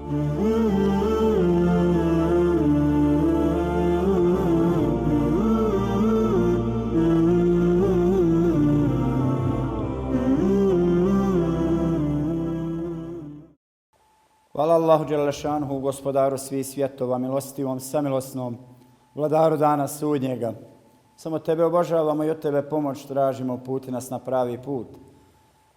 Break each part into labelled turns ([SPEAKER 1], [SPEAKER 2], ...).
[SPEAKER 1] Hvala Allahu Đelešanuhu, gospodaru svih svjetova, milostivom, samilosnom, vladaru dana sudnjega. Samo tebe obožavamo i od tebe pomoć tražimo, uputi nas na pravi put.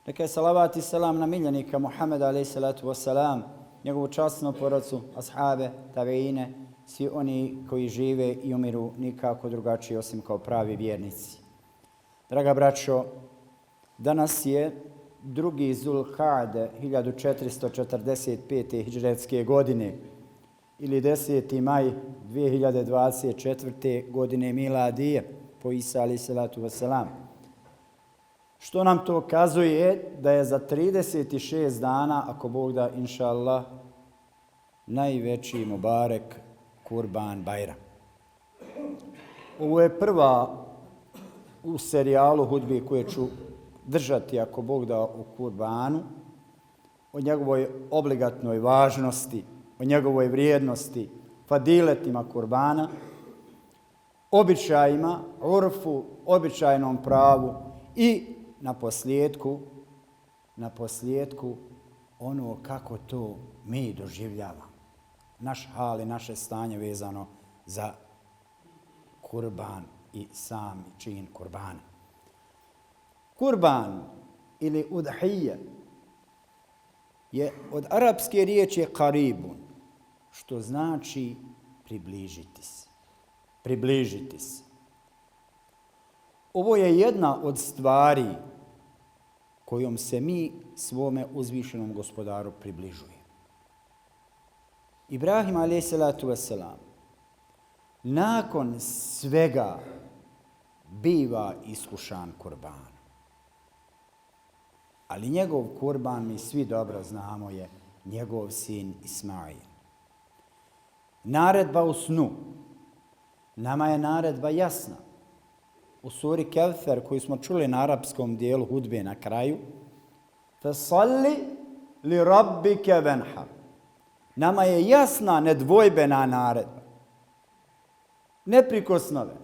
[SPEAKER 1] Neka je salavat i selam na miljenika Muhammeda alaih salatu wasalam, njegovu časnu porodcu, ashabe, tabeine, svi oni koji žive i umiru nikako drugačije osim kao pravi vjernici. Draga braćo, danas je 2. Zulkade 1445. hidžretske godine ili 10. maj 2024. godine miladije po Isa alaih salatu wasalam. Što nam to kazuje da je za 36 dana, ako Bog da, inša Allah, najveći mubarek Kurban Bajram. Ovo je prva u serijalu hudbi koje ću držati, ako Bog da, o Kurbanu, o njegovoj obligatnoj važnosti, o njegovoj vrijednosti, fadiletima Kurbana, običajima, urfu, običajnom pravu i na posljedku ono kako to mi doživljavamo. Naš hal i naše stanje vezano za Kurban i sami čin Kurbana. Kurban ili udhije je od arapske riječi qaribun, što znači približiti se. Približiti se. Ovo je jedna od stvari kojom se mi svome uzvišenom gospodaru približujemo. Ibrahim alaih salatu wasalam nakon svega biva iskušan kurbanom. Ali njegov kurban, mi svi dobro znamo, je njegov sin Ismail. Naredba u snu. Nama je naredba jasna. U suri Kevfer, koju smo čuli na arapskom dijelu hudbe na kraju, fasalli li rabbike venhar. Nama je jasna, nedvojbena naredba. Neprikosnove.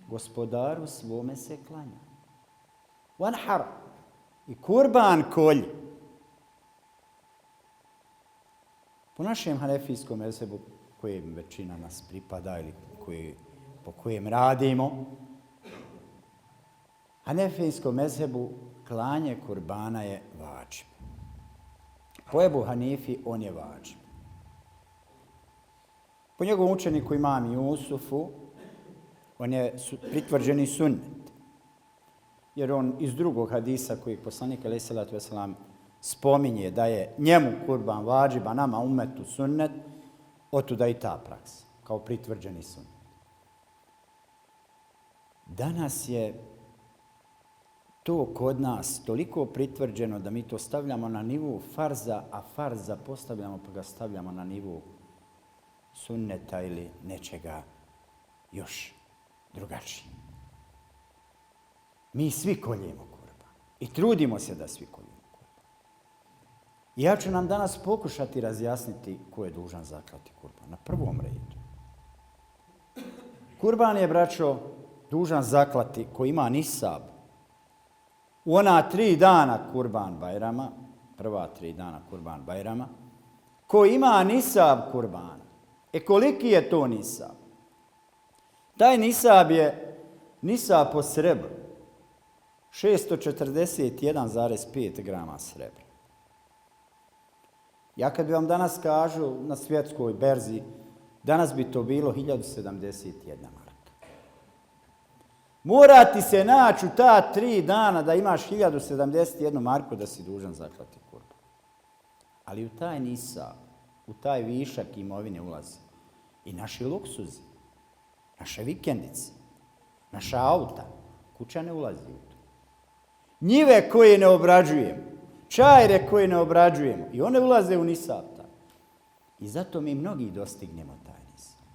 [SPEAKER 1] Gospodaru svome se klanja. Vanhar. I kurban kolji. Po našem hanefijskom mezhebu, kojem većina nas pripada ili po kojem radimo, hanefijskom mezhebu klanje kurbana je vađib. Po Ebu Hanifi on je vađib. Po njegovom učeniku imam Jusufu on je pritvrđeni sunnet. Jer on iz drugog hadisa koji poslanik alaih salatu wasalam spominje da je njemu kurban vađib, a nama umetu sunnet, otuda i ta praksa, kao pritvrđeni sunnet. Danas je to kod nas toliko pritvrđeno da mi to stavljamo na nivou farza, a farza postavljamo pa ga stavljamo na nivou sunneta ili nečega još drugačije. Mi svi koljemo kurban i trudimo se da svi koljemo kurban. I ja ću nam danas pokušati razjasniti ko je dužan zaklati kurban. Na prvom redu. Kurban je, braćo, dužan zaklati ko ima nisab. U ona 3 dana Kurban Bajrama, prva 3 dana Kurban Bajrama, ko ima nisab kurbana. Koliki je to nisab? Taj nisab je nisab po srebru. 641,5 grama srebra. Ja kad bi vam danas kažu na svjetskoj berzi, danas bi to bilo 1071 marka. Mora ti se naći u ta 3 dana da imaš 1071 marku da si dužan zaklati kurban. Ali u taj nisab, u taj višak imovine ulazi i naši luksuzi, naše vikendice, naša auta, kuća ne ulazi u to. Njive koje ne obrađujemo, čajre koje ne obrađujemo i one ulaze u nisab. I zato mi mnogi dostignemo taj nisab.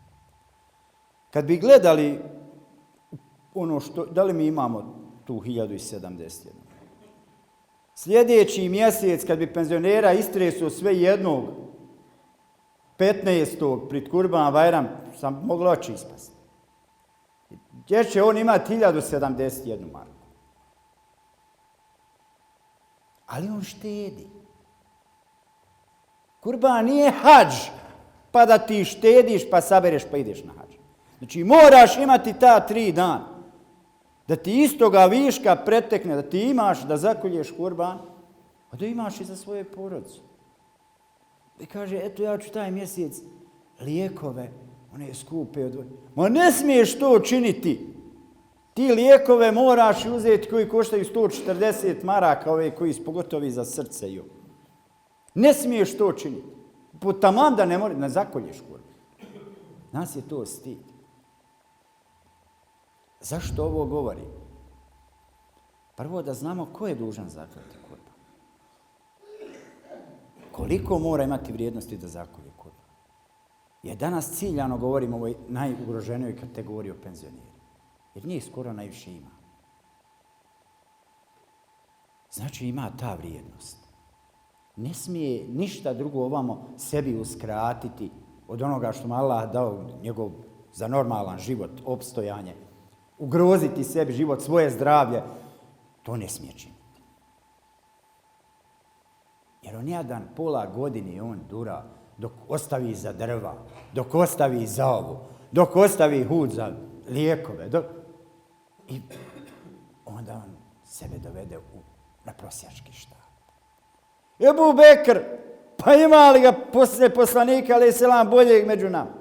[SPEAKER 1] Kad bi gledali ono što, da li mi imamo tu 1071? Sljedeći mjesec, kad bi penzionera istresuo sve jednog, 15. pred Kurban Bajram, sam mogla oči ispasti. Gdje će on imati 1071 marku? Ali on štedi. Kurban nije hadž, pa da ti štediš, pa sabereš, pa ideš na hadž. Znači moraš imati ta 3 dana. Da ti istoga viška pretekne, da ti imaš da zakolješ kurban, a da imaš i za svoje porodice. I kaže, eto ja ću taj mjesec lijekove, one skupe odvojiti. Ma ne smiješ to činiti. Ti lijekove moraš uzeti koji koštaju 140 maraka, ove koji pogotovi za srce. Ne smiješ to činiti. Taman da ne zakolješ kurban. Nas je to stid. Zašto ovo govorim? Prvo da znamo ko je dužan zaklati kurban. Koliko mora imati vrijednosti da zakolje kurban. Jer danas ciljano govorimo o ovoj najugroženijoj kategoriji o penzioneri. Jer njih skoro najviše ima. Znači ima ta vrijednost. Ne smije ništa drugo ovamo sebi uskratiti od onoga što mu Allah dao njegov za normalan život, opstojanje. Ugroziti sebi život, svoje zdravlje. To ne smije činiti. Jer on jedan pola godine on dura dok ostavi za drva, dok ostavi za ovu, dok ostavi hud za lijekove. I onda on sebe dovede na prosjački štab. Ebu Bekr, pa ima li ga poslije poslanika, ali selam boljeg među nama?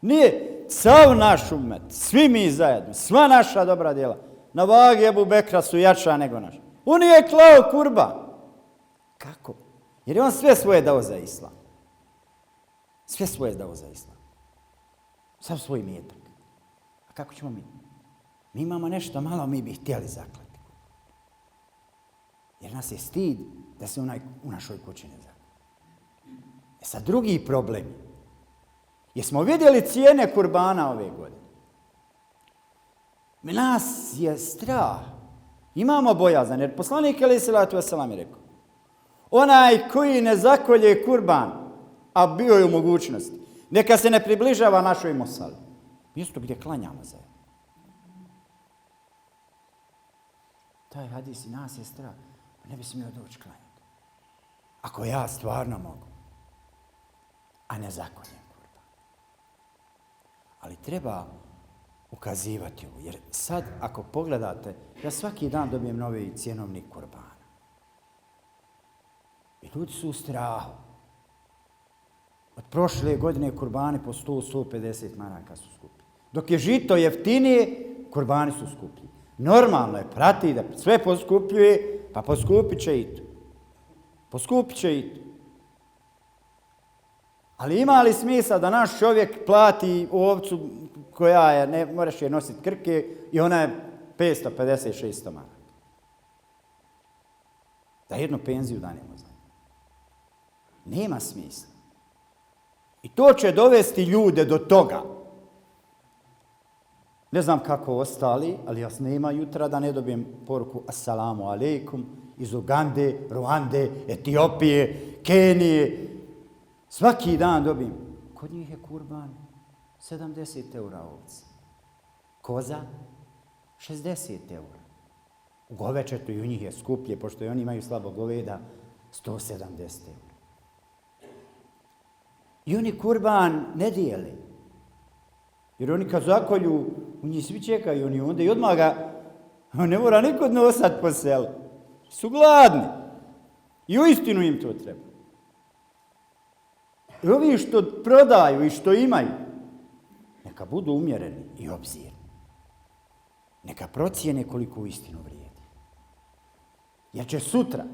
[SPEAKER 1] Nije. Sav naš umet, svi mi zajedno, sva naša dobra djela, na vagi Ebu Bekra su jača nego naša. On je klao kurban. Kako? Jer je on sve svoje dao za islam. Sve svoje dao za islam. Sav svoj imetak. A kako ćemo mi? Mi imamo nešto malo, mi bi htjeli zaklati. Jer nas je stid da se u našoj kući ne zaklati. Sad drugi problem. Jesmo vidjeli cijene kurbana ove godine? Nas je strah. Imamo bojazan, jer poslanik alejhi selatu vesselam je rekao, onaj koji ne zakolje kurban, a bio je u mogućnosti, neka se ne približava našoj musali. Mjesto gdje klanjamo zajedno. Taj hadis i nas je strah. Ne bi smio doći klanjati. Ako ja stvarno mogu, a ne zakoljem. Ali treba ukazivati ovo, jer sad ako pogledate, ja svaki dan dobijem novi cjenovnik kurbana. I ljudi su u strahu. Od prošle godine kurbani po 100-150 maraka su skupi. Dok je žito jeftinije, kurbani su skuplji. Normalno je, prati da sve poskupljuje, pa poskupit će i to. Poskupit će i to. Ali ima li smisla da naš čovjek plati ovcu koja je, ne moraš je nositi krke i ona je 550-600 maraka? Da jednu penziju danemo za nju. Nema smisla. I to će dovesti ljude do toga. Ne znam kako ostali, ali ja nema jutra da ne dobijem poruku assalamu alaikum iz Ugande, Ruande, Etiopije, Kenije. Svaki dan dobijem. Kod njih je kurban 70 eura ovca. Koza 60 eura. U govečetu i u njih je skuplje, pošto i oni imaju slabo goveda, 170 eura. I oni kurban ne dijele. Jer oni kad zakolju, u njih svi čekaju, oni onda i odmah ga, ne mora niko nosat po selu. Su gladni. I uistinu im to treba. I ovi što prodaju i što imaju, neka budu umjereni i obzirni. Neka procijene koliko uistinu vrijedi. Jer će sutra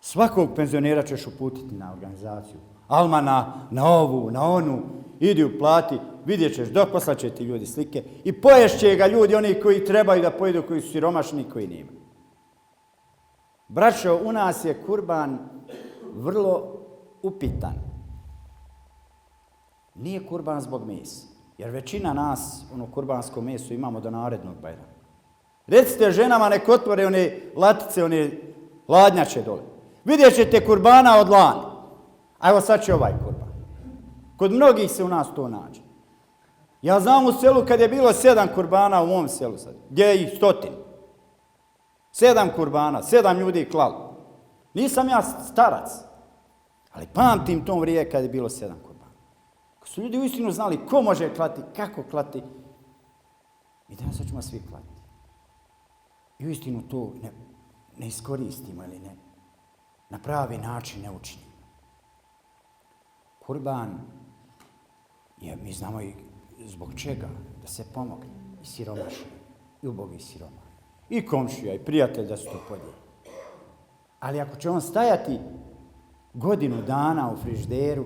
[SPEAKER 1] svakog penzionera ćeš uputiti na organizaciju. Almana, na ovu, na onu, idi uplati, vidjet ćeš, poslat će ti ljudi slike i poješće ga ljudi, oni koji trebaju da pojedu, koji su siromašni i koji nema. Braćo, u nas je kurban vrlo upitan. Nije kurban zbog mesa, jer većina nas kurbansko meso imamo do narednog Bajrama. Recite ženama nek otvore one latice, one Ladnjače dole. Vidjet ćete kurbana od lani. A evo sad će ovaj kurban. Kod mnogih se u nas to nađe. Ja znam u selu kad je bilo 7 kurbana u mom selu sad. Gdje je ih 100. 7 kurbana, 7 ljudi klalo. Nisam ja starac. Ali pamtim tom vrijeme kad je bilo 7 kurbana. Kad su ljudi uistinu znali ko može klati, kako klati. I danas ćemo svi klati. I uistinu to ne iskoristimo ili ne. Na pravi način ne učinimo. Kurban je, mi znamo i zbog čega, da se pomogne i siromašni, i ubogi siroma, i komšija, i prijatelj da se to podijeli. Ali ako će on stajati godinu dana u frižderu,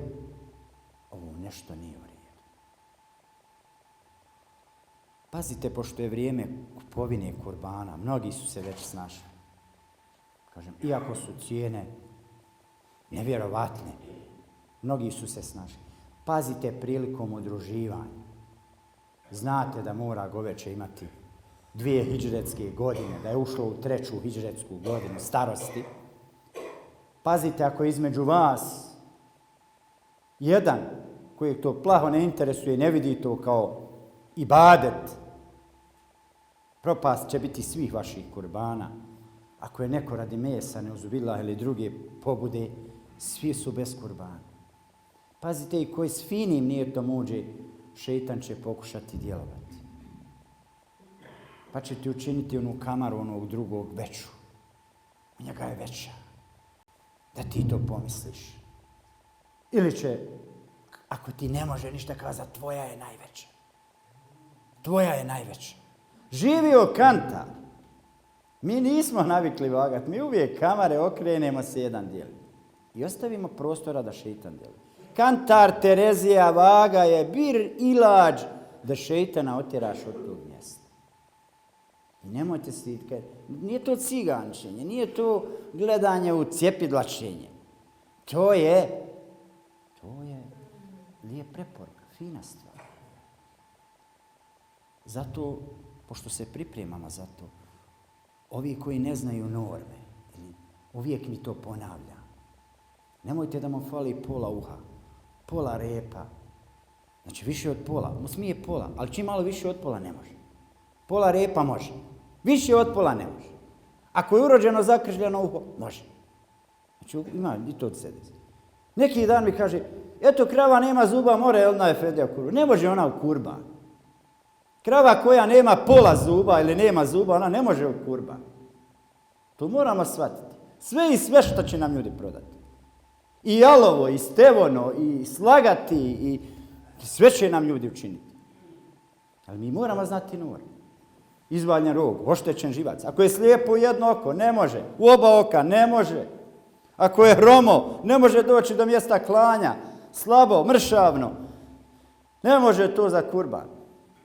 [SPEAKER 1] ovo nešto nije u redu. Pazite, pošto je vrijeme kupovine kurbana, mnogi su se već snašli. Kažem, iako su cijene nevjerovatne, mnogi su se snašli. Pazite prilikom udruživanja. Znate da mora goveče imati 2 hidžretske godine, da je ušlo u 3. hidžretsku godinu starosti. Pazite ako između vas jedan kojeg to plaho ne interesuje, ne vidi to kao ibadet, propast će biti svih vaših kurbana. Ako je neko radi mesa, neuzubillah ili druge pobude, svi su bez kurbana. Pazite i koji s finim nijetom uđe, šeitan će pokušati djelovati. Pa će ti učiniti onu kamaru onog drugog veću. Njega je veća. Da ti to pomisliš. Ili će, ako ti ne može ništa kazati, tvoja je najveća. Tvoja je najveća. Živio kantar. Mi nismo navikli vagati. Mi uvijek kamare okrenemo se jedan dijel. I ostavimo prostora da šeitan djeluje. Kantar Terezija vaga je bir ilađ da šeitana otjeraš od tog mjesta. I nemojte stiditi. Nije to cigančenje, nije to gledanje u cjepidlačenje. To je lijep preporuka, fina stvar. Zato, pošto se pripremamo za to, ovi koji ne znaju norme, uvijek mi to ponavlja. Nemojte da mu fali pola uha, pola repa. Znači više od pola, mu smije pola, ali čim malo više od pola ne može. Pola repa može, više od pola ne može. Ako je urođeno zakržljeno uho, može. Znači ima i to od sebe. Neki dan mi kaže, eto krava nema zuba, more ona je fedija kurban. Ne može ona u kurban. Krava koja nema pola zuba ili nema zuba, ona ne može u kurban. To moramo shvatiti. Sve i sve što će nam ljudi prodati. I jalovo, i stevono, i slagati, i sve će nam ljudi učiniti. Ali mi moramo znati normu. Izvaljen rog, oštećen živac. Ako je slijepo u jedno oko, ne može. U oba oka, ne može. Ako je hromo, ne može doći do mjesta klanja. Slabo, mršavno. Ne može to za kurban.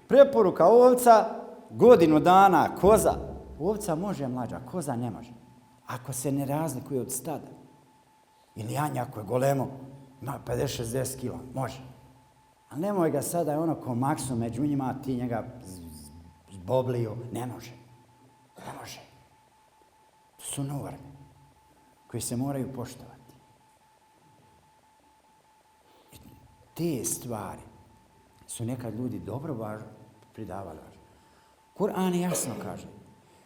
[SPEAKER 1] Preporuka ovca, godinu dana, koza. Ovca može mlađa, koza ne može. Ako se ne razlikuje od stada. Ili janja ako je golemo, ima 50-60 kila, može. Ali nemoj ga sada ono ko maksu među njima, a ti njega zboblio. Ne može. Ne može. To su norme koje se moraju poštovati. I te stvari su nekad ljudi dobro pridavali. Kur'an jasno kaže,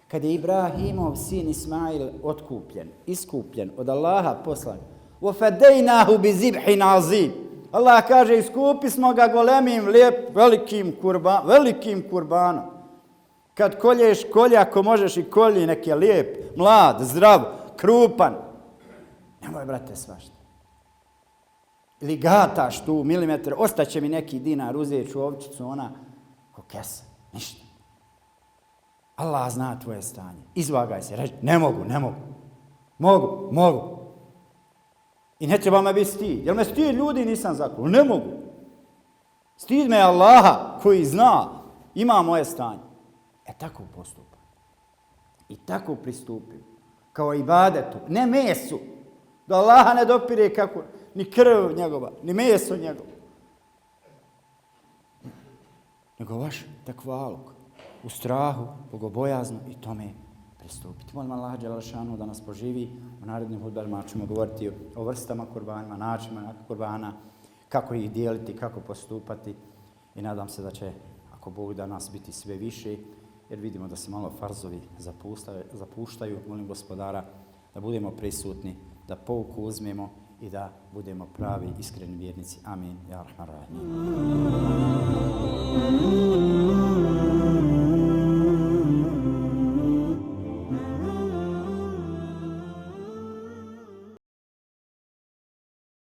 [SPEAKER 1] kad je Ibrahimov sin Ismail otkupljen, iskupljen od Allaha poslan, وَفَدَيْنَاهُ بِزِبْحٍ عَظِيمٍ. Allah kaže, iskupi smo ga golemim, velikim kurbanom. Kad kolješ, kolje ako možeš i kolji, nek je lijep, mlad, zdrav, krupan. Nemoj, brate, svašta. Ili gataš tu milimetar, ostaće mi neki dinar, uzet ću ovčicu, ona ko kesa, ništa. Allah zna tvoje stanje. Izvagaj se, reći, ne mogu. Mogu. I ne treba me biti stid. Jer me stid ljudi nisam zaklao. Ne mogu. Stid me Allaha koji zna, ima moje stanje. Tako postupam. I tako pristupim. Kao ibadetu. Ne mesu. Da Allaha ne dopire kako, ni krv njegova, ni meso njegovo. Nego vaš takvaluk. U strahu, bogobojazno i tome pristupiti. Molim Allaha dželešanu da nas poživi. U narednim hudbama ćemo govoriti o vrstama kurbanima, načinima kurbana, kako ih dijeliti, kako postupati. I nadam se da će, ako Bog da, nas biti sve više, jer vidimo da se malo farzovi zapuštaju. Molim Gospodara da budemo prisutni, da pouku uzmemo i da budemo pravi, iskreni vjernici. Amin. Ja Rahman Rahim.